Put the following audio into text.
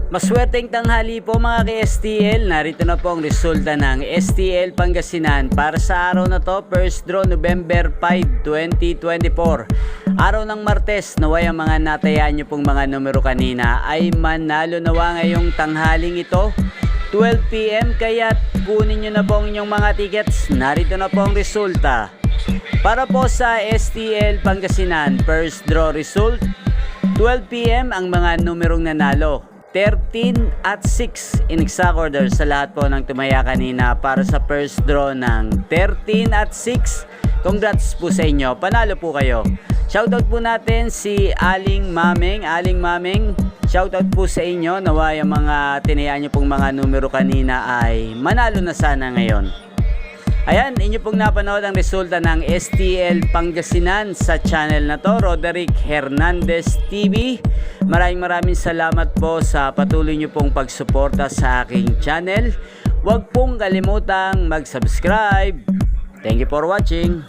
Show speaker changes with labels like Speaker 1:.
Speaker 1: Maswerteng tanghali po mga ka-STL. Narito na po ang resulta ng STL Pangasinan para sa araw na to, first draw November 5, 2024. Araw ng Martes, naway ang mga natayaan nyo pong mga numero kanina ay manalo nawa ngayong tanghaling ito 12 PM, kaya kunin nyo na po ang inyong mga tickets. Narito na po ang resulta para po sa STL Pangasinan. First draw result 12 PM ang mga numerong nanalo 13 at 6 in exact order sa lahat po ng tumaya kanina para sa first draw ng 13 at 6. Congrats po sa inyo, panalo po kayo. Shoutout po natin si Aling Mameng. Aling Mameng, shoutout po sa inyo. Naway ang mga tinayaan nyo pong mga numero kanina ay manalo na sana ngayon. Ayan, inyo pong napanood ang resulta ng STL Pangasinan sa channel na to, Roderick Hernandez TV. Maraming salamat po sa patuloy nyo pong pagsuporta sa aking channel. Huwag pong kalimutang mag-subscribe. Thank you for watching.